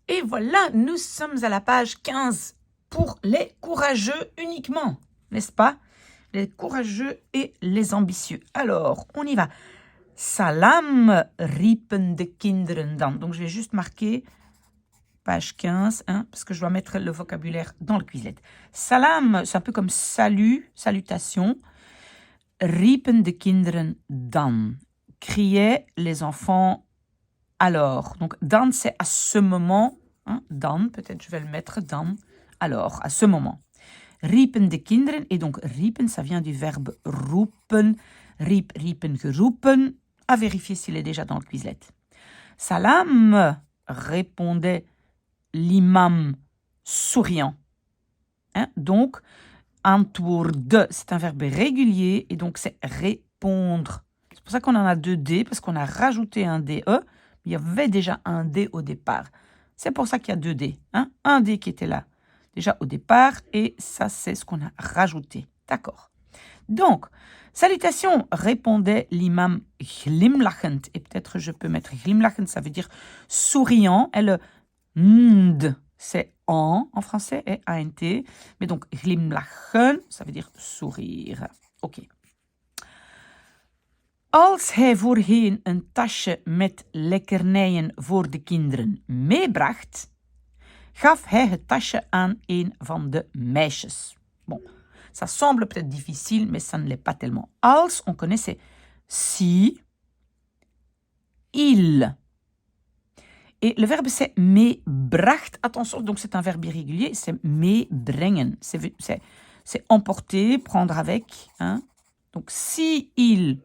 Et voilà, nous sommes à la page 15 pour les courageux uniquement, n'est-ce pas? Les courageux et les ambitieux. Alors, on y va. Salam, riepen de kinderen dan. Donc, je vais juste marquer page 15, parce que je dois mettre le vocabulaire dans le Quizlet. Salam, c'est un peu comme salut, salutation. Riepen de kinderen dan. Criaient les enfants alors. Donc, dan, c'est à ce moment. Dan, peut-être je vais le mettre, dan. Alors, à ce moment. Riepen de kinderen. Et donc, riepen, ça vient du verbe roepen. Riep, riepen, geroepen. À vérifier s'il est déjà dans le Quizlet. Salam, répondait l'imam souriant. Donc, antwoorde, c'est un verbe régulier et donc c'est répondre. C'est pour ça qu'on en a 2 D, parce qu'on a rajouté un DE. Il y avait déjà un D au départ. C'est pour ça qu'il y a 2 D. Un D qui était là déjà au départ et ça, c'est ce qu'on a rajouté. D'accord. Donc, salutations, répondait l'imam glimlachend. Et peut-être je peux mettre glimlachend, ça veut dire souriant. Et le nd, c'est en français, et ANT. Mais donc, glimlachen, ça veut dire sourire. Ok. Als hij voorheen een tasje met lekkernijen voor de kinderen meebracht, gaf hij het tasje aan een van de meisjes. Bon, ça semble peut-être difficile, mais ça ne l'est pas tellement. Als, on connaît, c'est si, il. Et le verbe, c'est meebracht. Attention, donc c'est un verbe irrégulier, c'est meebrengen. C'est emporter, prendre avec. Donc, si il,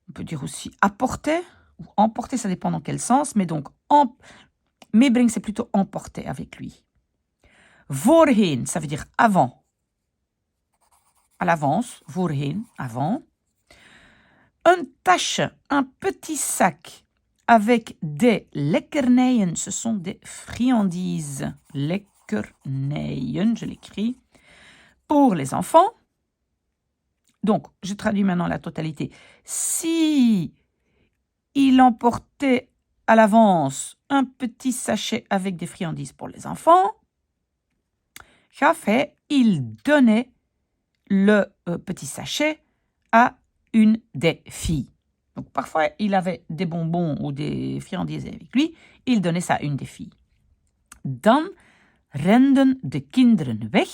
on peut dire aussi apporter, ou emporter, ça dépend dans quel sens, mais donc, meebrengen, c'est plutôt emporter avec lui. Voorheen, ça veut dire avant. À l'avance, voorheen, avant. Un tasje, un petit sac avec des lekkernijen, ce sont des friandises. Lekkernijen, je l'écris, pour les enfants. Donc, je traduis maintenant la totalité. Si il emportait à l'avance un petit sachet avec des friandises pour les enfants, il donnait le petit sachet à une des filles. Donc, parfois, il avait des bonbons ou des friandises avec lui. Il donnait ça à une des filles. Dan renden de kinderen weg.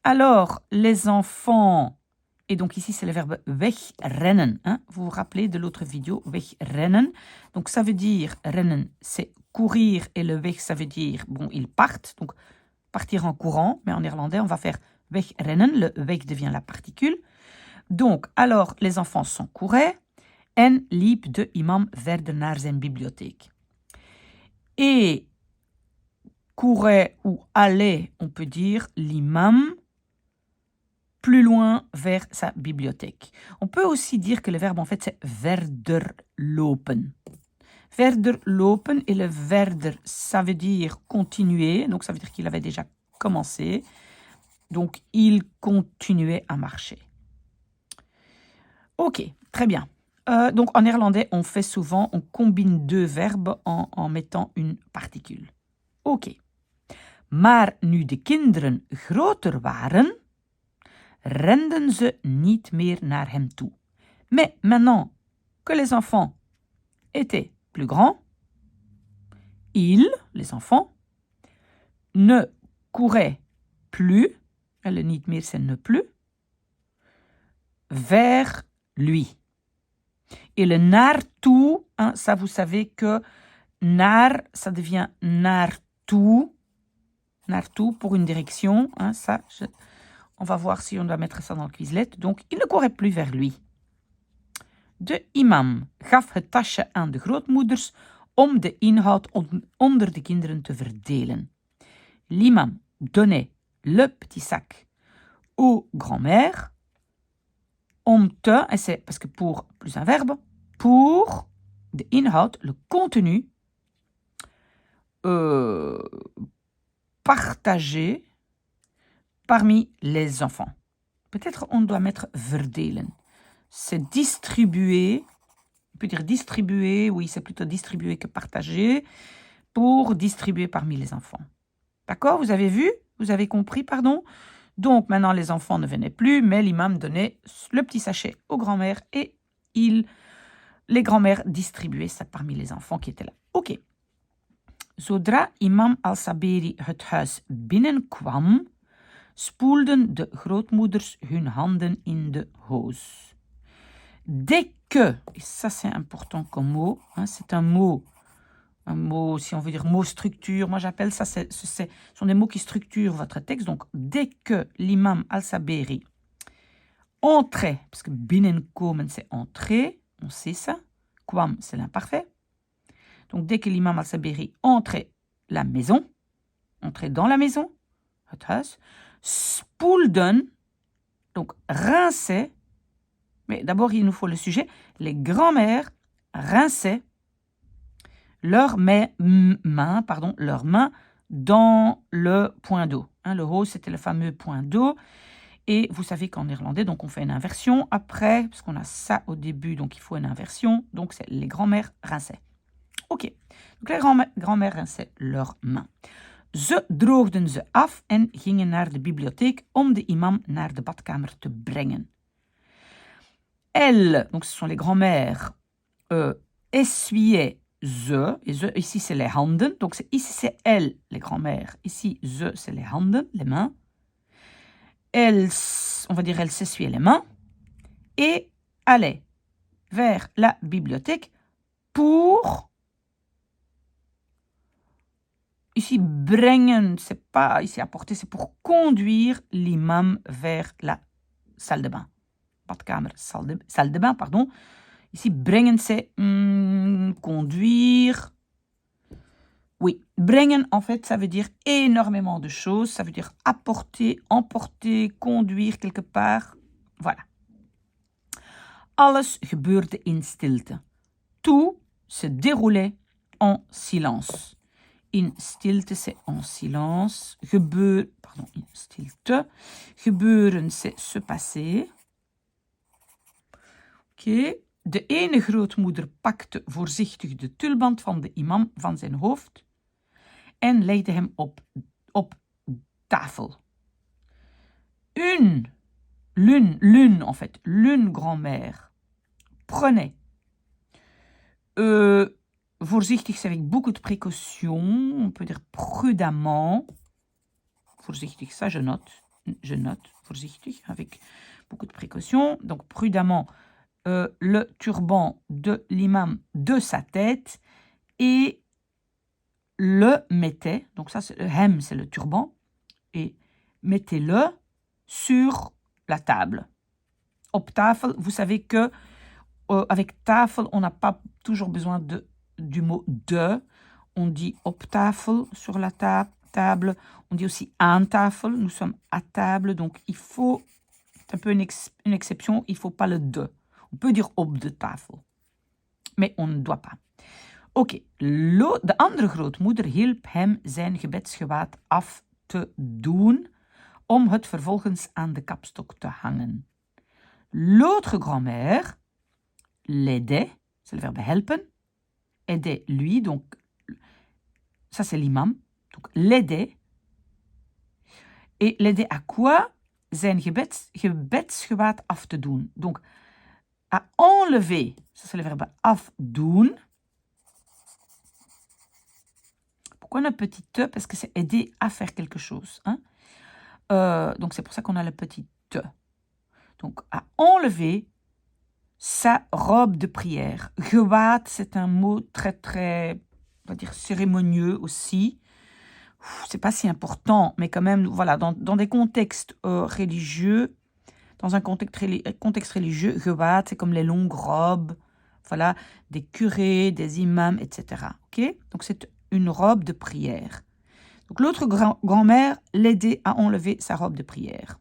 Alors, les enfants, et donc ici, c'est le verbe wegrennen. Vous vous rappelez de l'autre vidéo, wegrennen. Donc, ça veut dire, rennen, c'est courir, et le weg, ça veut dire, bon, ils partent. Donc, partir en courant, mais en néerlandais, on va faire wegrennen. Le weg devient la particule. Donc, alors, les enfants s'en couraient en liep de imam verder naar zijn bibliotheek. Et courait ou allait, on peut dire, l'imam plus loin vers sa bibliothèque. On peut aussi dire que le verbe, en fait, c'est verder lopen. Verder lopen et le verder, ça veut dire continuer. Donc, ça veut dire qu'il avait déjà commencé. Donc, il continuait à marcher. Ok, très bien. Donc, en néerlandais, on fait souvent, on combine 2 verbes en mettant une particule. Ok. Maar nu de kinderen groter waren, renden ze niet meer naar hem toe. Mais maintenant que les enfants étaient plus grands, ils, les enfants, ne couraient plus, le niet meer c'est ne plus, vers lui. Et le naartoe, ça vous savez que naar, ça devient naartoe, naartoe pour une direction, on va voir si on doit mettre ça dans le Quizlet. Donc, il ne courait plus vers lui. De imam gaf het tasje aan de grootmoeders om de inhoud onder de kinderen te verdelen. L'imam donnait le petit sac aux grand-mères om te, et c'est parce que pour plus un verbe, pour de inhoud, le contenu, partager parmi les enfants. Peut-être on doit mettre verdelen. C'est distribuer, peut dire distribuer, oui, c'est plutôt distribuer que partager, pour distribuer parmi les enfants. D'accord? Vous avez vu? Vous avez compris, pardon? Donc, maintenant, les enfants ne venaient plus, mais l'imam donnait le petit sachet aux grands-mères et les grands-mères distribuaient ça parmi les enfants qui étaient là. Ok. Zodra imam al-Saberi het huis binnenkwam, spoelden de grootmoeders hun handen in de hoos. Dès que, et ça c'est important comme mot, hein, c'est un mot, si on veut dire mot structure, moi j'appelle ça, ce sont des mots qui structurent votre texte. Donc, dès que l'imam al-Saberi entrait, parce que binnenkomen c'est entrer, on sait ça, kwam c'est l'imparfait. Donc, dès que l'imam al-Saberi entrait dans la maison, het huis, spoelden, donc rinçait, mais d'abord il nous faut le sujet, les grands-mères rinçaient leurs mains dans le point d'eau. Hein, le haut, c'était le fameux point d'eau. Et vous savez qu'en néerlandais, donc on fait une inversion après, parce qu'on a ça au début, donc il faut une inversion. Donc c'est les grands-mères rinçaient. Ok, donc les grands-mères rinçaient leurs mains. Ze droogden ze af en gingen naar de bibliotheek om de imam naar de badkamer te brengen. Elles, donc ce sont les grands-mères, essuyaient ze, et ze ici c'est les handen, donc ici c'est elles, les grands-mères, ici ze c'est les handen, les mains. Elles, on va dire elles s'essuyaient les mains et allaient vers la bibliothèque pour... Ici, brengen, c'est pas ici apporter, c'est pour conduire l'imam vers la salle de bain. Badkamer, salle de bain, pardon. Ici, brengen, c'est conduire. Oui, brengen, en fait, ça veut dire énormément de choses. Ça veut dire apporter, emporter, conduire quelque part. Voilà. Alles gebeurde in stilte. Tout se déroulait en silence. In stilte, c'est en silence. In stilte. Gebeuren, c'est se passer. Oké. De ene grootmoeder pakte voorzichtig de tulband van de imam van zijn hoofd en legde hem op tafel. L'une grand-mère prenait voorzichtig, c'est avec beaucoup de précaution, on peut dire prudemment. Voorzichtig, ça je note, voorzichtig, avec beaucoup de précaution. Donc prudemment, le turban de l'imam de sa tête et le mettait, donc ça c'est le hem, c'est le turban, et mettez-le sur la table. Op tafel, vous savez que avec tafel, on n'a pas toujours besoin du mot de. On dit op tafel, sur la table. On dit aussi aan tafel, nous sommes à table. Donc, il faut, c'est un peu une exception, il ne faut pas le de. On peut dire op de tafel, mais on ne doit pas. Oké, de andere grootmoeder hielp hem zijn gebedsgewaad af te doen om het vervolgens aan de kapstok te hangen. L'autre grand-mère l'aidait, c'est le verbe helpen, aidait lui, donc ça c'est l'imam, donc l'aidait. Et l'aidait à quoi? Zijn gebedsgewaad af te doen. Donc, à enlever, ça c'est le verbe afdoen. Pourquoi un petit te? Parce que c'est aider à faire quelque chose. Hein? Donc, c'est pour ça qu'on a le petit te. Donc, à enlever sa robe de prière. Gewaad, c'est un mot très, très, on va dire, cérémonieux aussi. C'est pas si important, mais quand même, voilà, dans des contextes religieux, dans un contexte religieux, gewaad, c'est comme les longues robes, voilà, des curés, des imams, etc. Ok? Donc, c'est une robe de prière. Donc, l'autre grand-mère l'aidait à enlever sa robe de prière.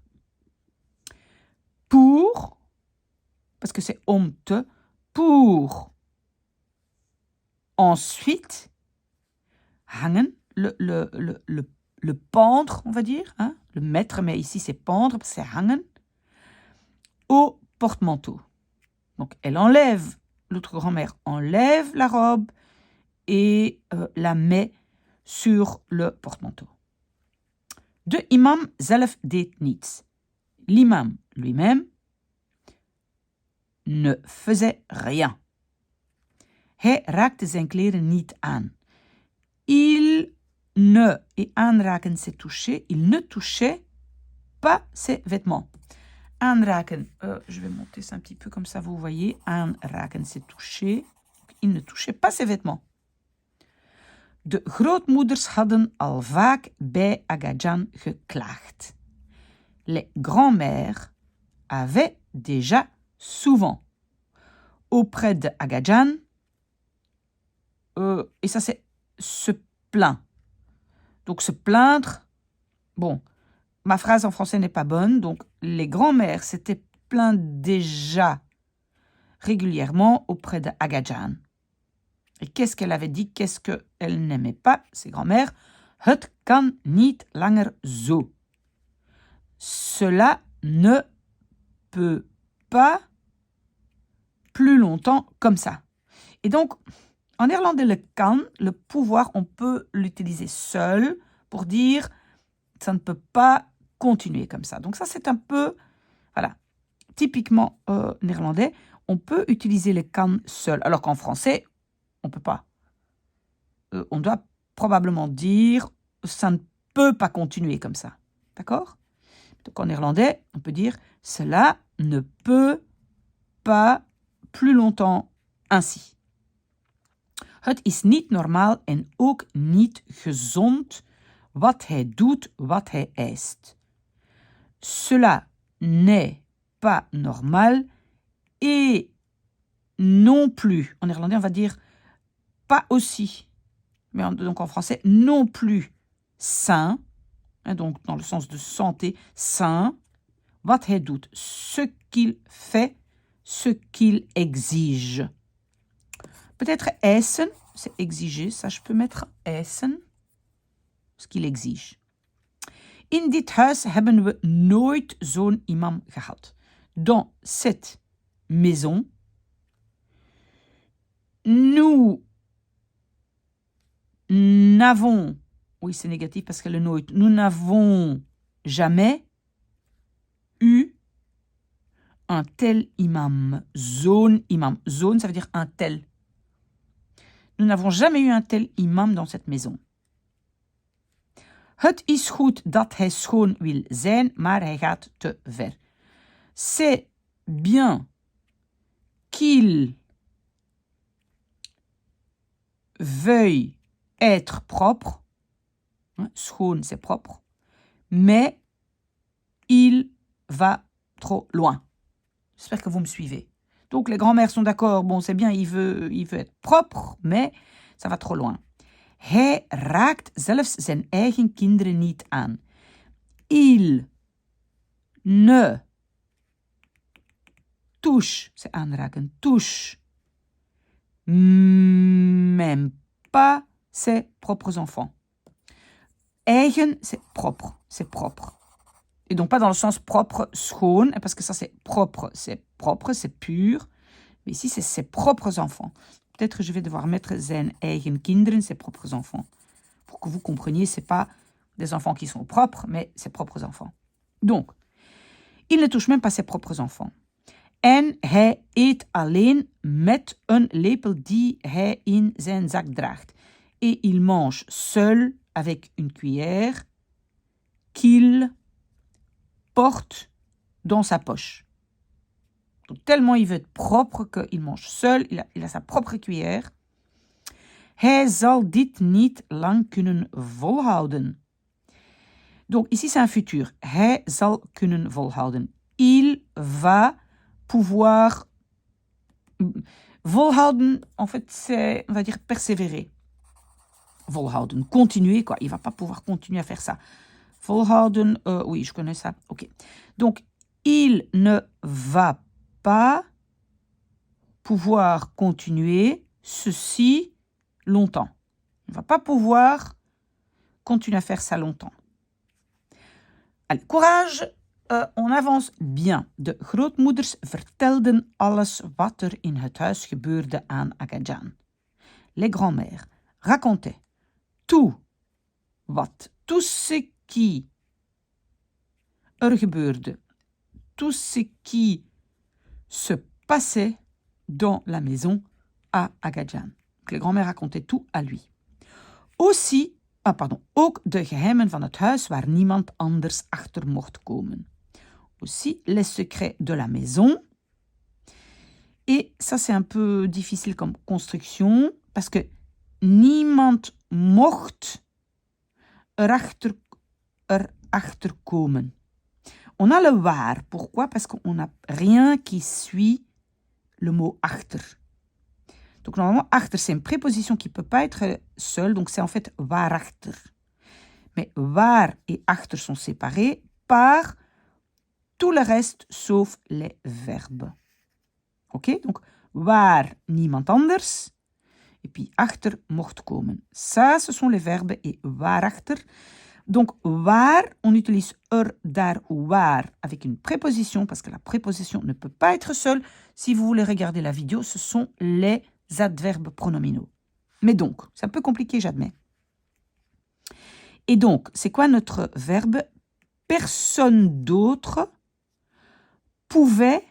Pour, parce que c'est te, pour ensuite hangen, le pendre, on va dire, hein, le mettre, mais ici c'est pendre, c'est hangen, au porte-manteau. Donc elle enlève l'autre grand-mère enlève la robe et la met sur le porte-manteau. De imam zelf deed niets. L'imam lui-même ne faisait rien. Hij raakte zijn kleren niet aan. Il ne, et aanraken c'est toucher, il ne touchait pas ses vêtements. Aanraken, je vais monter ça un petit peu comme ça, vous voyez. Aanraken c'est toucher. Il ne touchait pas ses vêtements. De grootmoeders hadden al vaak bij Agajan geklaagd. Les grands-mères avaient déjà souvent auprès de Agajan, et ça c'est se plaindre. Donc se plaindre, bon, ma phrase en français n'est pas bonne, donc les grands-mères s'étaient plaintes déjà régulièrement auprès de Agajan. Et qu'est-ce qu'elle avait dit? Qu'est-ce qu'elle n'aimait pas, ses grands-mères? Het kan niet langer zo. Cela ne peut pas plus longtemps comme ça. Et donc, en néerlandais, le kan, le pouvoir, on peut l'utiliser seul pour dire ça ne peut pas continuer comme ça. Donc ça, c'est un peu, voilà, typiquement néerlandais, on peut utiliser le kan seul, alors qu'en français, on ne peut pas. On doit probablement dire ça ne peut pas continuer comme ça. D'accord? Donc en néerlandais, on peut dire cela ne peut pas plus longtemps ainsi. Het is niet normaal en ook niet gezond wat hij doet, wat hij eist. Cela n'est pas normal et non plus. En néerlandais, on va dire pas aussi. Mais donc en français, non plus sain. Donc dans le sens de santé, sain. Wat hij doet, ce qu'il fait, ce qu'il exige. Peut-être eisen, c'est exiger, ça je peux mettre eisen, ce qu'il exige. In dit huis hebben we nooit zo'n imam gehad. Dans cette maison, nous n'avons, oui c'est négatif parce que le nooit, nous n'avons jamais eu un tel imam. Zo'n imam. Zo'n, ça veut dire un tel. Nous n'avons jamais eu un tel imam dans cette maison. Het is goed dat hij schoon wil zijn, maar hij gaat te ver. C'est bien qu'il veuille être propre. Schoon, c'est propre. Mais il va trop loin. J'espère que vous me suivez. Donc les grands-mères sont d'accord, bon c'est bien, il veut être propre, mais ça va trop loin. Hij raakt zelfs zijn eigen kinderen niet aan. Il ne touche, c'est aanraken, touche même pas ses propres enfants. Eigen, c'est propre, c'est propre. Et donc pas dans le sens propre, schoon, parce que ça c'est propre, c'est pur. Mais ici c'est ses propres enfants. Peut-être que je vais devoir mettre zijn eigen kinderen, ses propres enfants. Pour que vous compreniez, c'est pas des enfants qui sont propres, mais ses propres enfants. Donc, il ne touche même pas ses propres enfants. En hij eet alleen met een lepel die hij in zijn zak draagt. Et il mange seul avec une cuillère qu'il porte dans sa poche. Donc, tellement il veut être propre qu'il mange seul, il a sa propre cuillère. Hij zal dit niet lang kunnen volhouden. Donc ici c'est un futur. Hij zal kunnen volhouden. Il va pouvoir volhouden, en fait c'est, on va dire persévérer. Volhouden, continuer quoi. Il va pas pouvoir continuer à faire ça. Volhouden, oui, je connais ça. Ok. Donc, il ne va pas pouvoir continuer ceci longtemps. Il ne va pas pouvoir continuer à faire ça longtemps. Allez, courage on avance bien. De grootmoeders vertelden alles wat in het huis gebeurde aan Agajan. Les grands-mères racontaient tout ce qui gebeurde, tout ce qui se passait dans la maison à Agajan. Les grands-mères racontaient tout à lui. Ook de geheimen van het huis waar niemand anders achter mocht komen. Aussi les secrets de la maison. Et ça, c'est un peu difficile comme construction, parce que niemand mocht erachter komen. On a le waar. Pourquoi? Parce qu'on n'a rien qui suit le mot achter. Donc, normalement, achter, c'est une préposition qui ne peut pas être seule. Donc, c'est en fait waarachter. Mais waar et achter sont séparés par tout le reste sauf les verbes. Ok? Donc, waar niemand anders. Et puis, achter mocht komen. Ça, ce sont les verbes et waarachter. Donc, waar, on utilise daar ou waar avec une préposition parce que la préposition ne peut pas être seule. Si vous voulez regarder la vidéo, ce sont les adverbes pronominaux. Mais donc, c'est un peu compliqué, j'admets. Et donc, c'est quoi notre verbe? Personne d'autre pouvait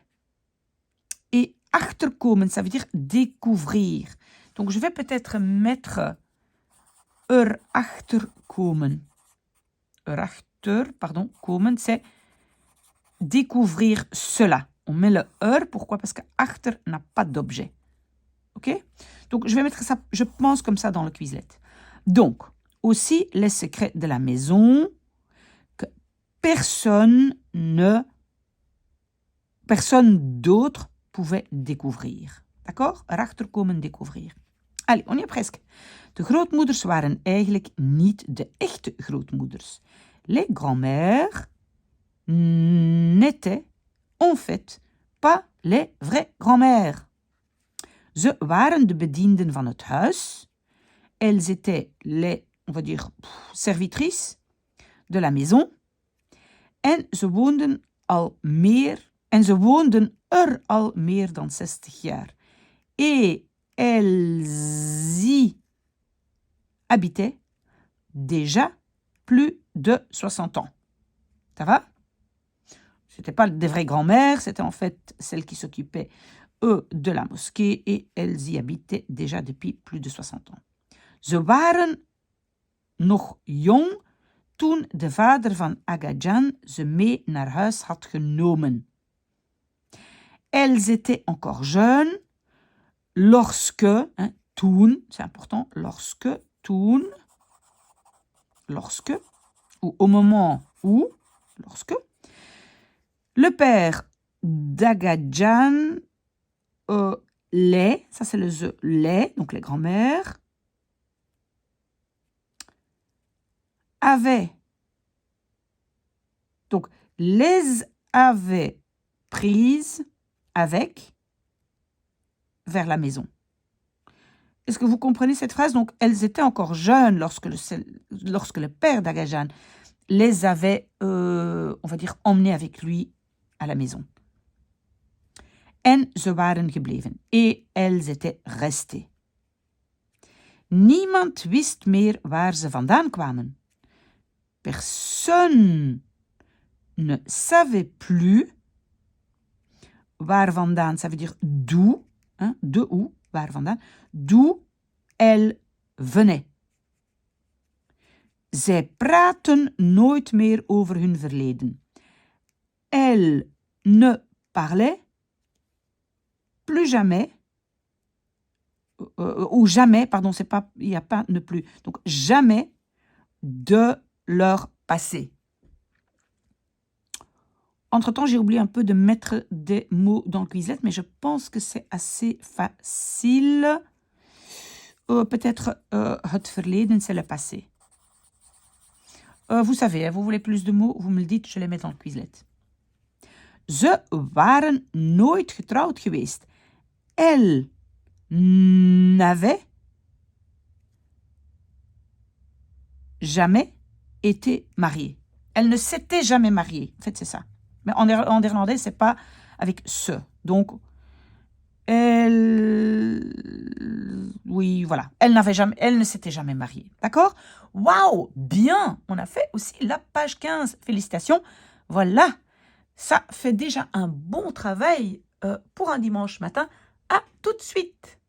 et achterkomen, ça veut dire découvrir. Donc, je vais peut-être mettre achterkomen. Komen, c'est découvrir cela. On met le pourquoi? Parce que achter n'a pas d'objet. Ok? Donc, je vais mettre ça, je pense, comme ça dans le Quizlet. Donc, aussi les secrets de la maison que personne d'autre pouvait découvrir. D'accord? Achterkomen, découvrir. Allez, on y est presque. De grootmoeders waren eigenlijk niet de echte grootmoeders. Les grands-mères n'étaient en fait pas les vraies grands-mères. Ze waren de bedienden van het huis. Elles étaient les, on va dire, servitrices de la maison. En ze woonden al meer dan 60 jaar. Et elles y habitaient déjà plus de 60 ans. Ça va? Ce n'étaient pas des vraies grand-mères, c'était en fait celles qui s'occupaient, de la mosquée et elles y habitaient déjà depuis plus de 60 ans. Ze waren nog jong toen de vader van Agajan ze mee naar huis had genomen. Elles étaient encore jeunes lorsque, toen, c'est important, lorsque, ou au moment où, lorsque, le père d'Agajan, ça c'est le les, donc les grands-mères, donc les avait prises avec vers la maison. Est-ce que vous comprenez cette phrase? Donc, elles étaient encore jeunes lorsque le père d'Agajan les avait, on va dire, emmenées avec lui à la maison. En ze waren gebleven. Et elles étaient restées. Niemand wist meer waar ze vandaan kwamen. Personne ne savait plus waar vandaan, ça veut dire d'où, de où, waar vandaan, d'où elles venaient. Zij praten nooit meer over hun verleden. Elles ne parlaient plus jamais, ou jamais, pardon, c'est pas, il n'y a pas ne plus, donc jamais de leur passé. Entre-temps, j'ai oublié un peu de mettre des mots dans le Quizlet, mais je pense que c'est assez facile. Peut-être het verleden, c'est le passé. Vous savez, vous voulez plus de mots, vous me le dites, je les mets dans le Quizlet. Ze waren nooit getrouwd geweest. Elles n'avaient jamais été mariées. Elles ne s'étaient jamais mariées. En fait, c'est ça. Mais en néerlandais, c'est pas avec ce. Donc, elle... Oui, voilà. Elle ne s'était jamais mariée. D'accord? Waouh! Bien! On a fait aussi la page 15. Félicitations. Voilà. Ça fait déjà un bon travail pour un dimanche matin. À tout de suite.